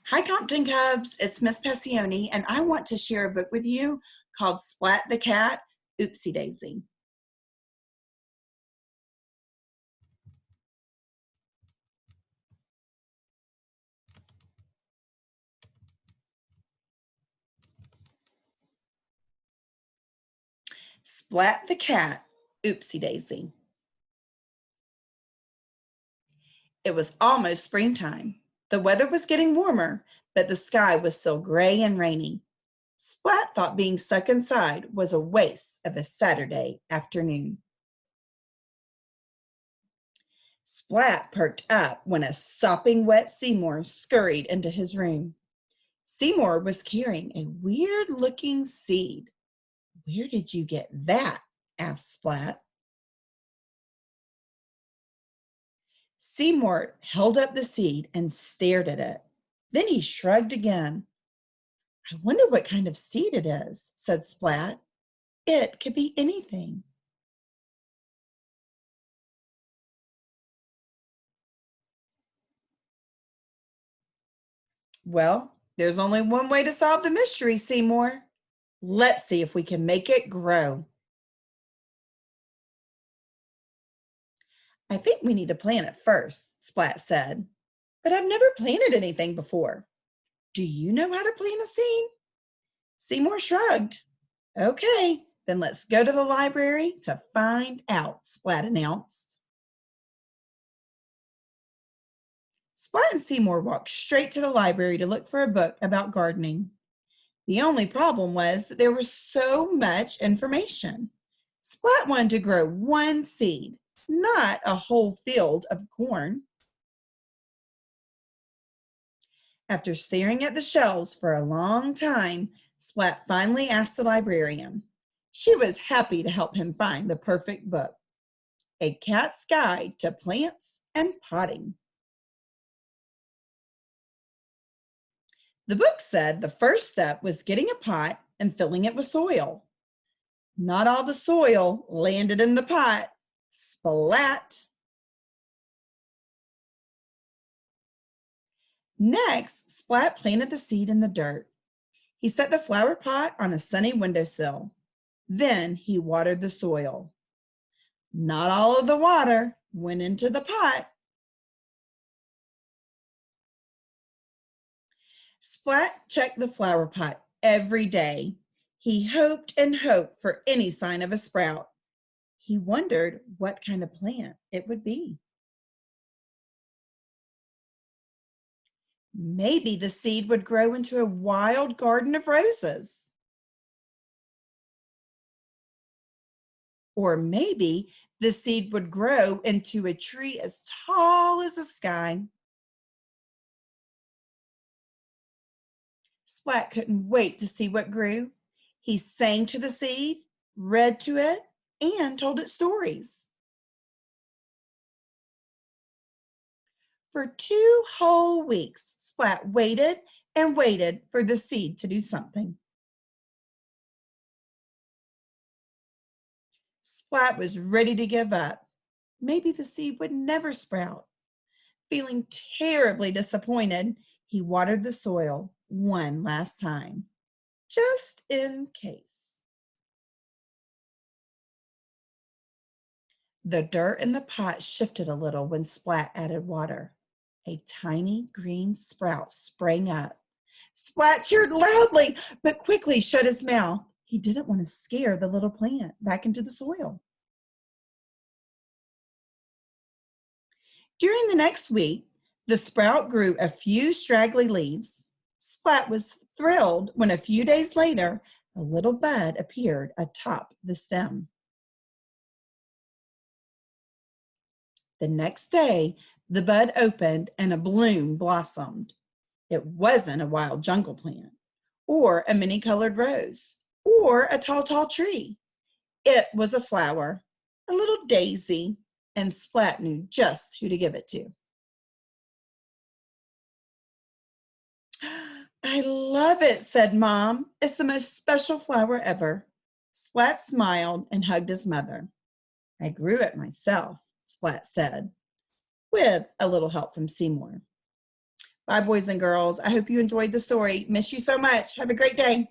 Hi, Compton Cubs. It's Miss Paccione, and I want to share a book with you called Splat the Cat, Oopsie Daisy. Splat the Cat, Oopsie Daisy. It was almost springtime. The weather was getting warmer, but the sky was still gray and rainy. Splat thought being stuck inside was a waste of a Saturday afternoon. Splat perked up when a sopping wet Seymour scurried into his room. Seymour was carrying a weird-looking seed. "Where did you get that?" asked Splat. Seymour held up the seed and stared at it. Then he shrugged again. "I wonder what kind of seed it is," said Splat. "It could be anything." "Well, there's only one way to solve the mystery, Seymour. Let's see if we can make it grow." "I think we need to plant it first," Splat said. "But I've never planted anything before. Do you know how to plant a seed?" Seymour shrugged. "Okay, then let's go to the library to find out," Splat announced. Splat and Seymour walked straight to the library to look for a book about gardening. The only problem was that there was so much information. Splat wanted to grow one seed, not a whole field of corn. After staring at the shelves for a long time, Splat finally asked the librarian. She was happy to help him find the perfect book, A Cat's Guide to Plants and Potting. The book said the first step was getting a pot and filling it with soil. Not all the soil landed in the pot. Splat! Next, Splat planted the seed in the dirt. He set the flower pot on a sunny windowsill. Then he watered the soil. Not all of the water went into the pot. Splat checked the flower pot every day. He hoped and hoped for any sign of a sprout. He wondered what kind of plant it would be. Maybe the seed would grow into a wild garden of roses. Or maybe the seed would grow into a tree as tall as the sky. Splat couldn't wait to see what grew. He sang to the seed, read to it, and told it stories. For 2 whole weeks, Splat waited and waited for the seed to do something. Splat was ready to give up. Maybe the seed would never sprout. Feeling terribly disappointed, he watered the soil one last time, just in case. The dirt in the pot shifted a little when Splat added water. A tiny green sprout sprang up. Splat cheered loudly, but quickly shut his mouth. He didn't want to scare the little plant back into the soil. During the next week, the sprout grew a few straggly leaves. Splat was thrilled when a few days later, a little bud appeared atop the stem. The next day, the bud opened and a bloom blossomed. It wasn't a wild jungle plant, or a many-colored rose, or a tall tree. It was a flower, a little daisy, and Splat knew just who to give it to. "I love it," said Mom. "It's the most special flower ever." Splat smiled and hugged his mother. "I grew it myself," Splat said, with a little help from Seymour. Bye, boys and girls. I hope you enjoyed the story. Miss you so much. Have a great day.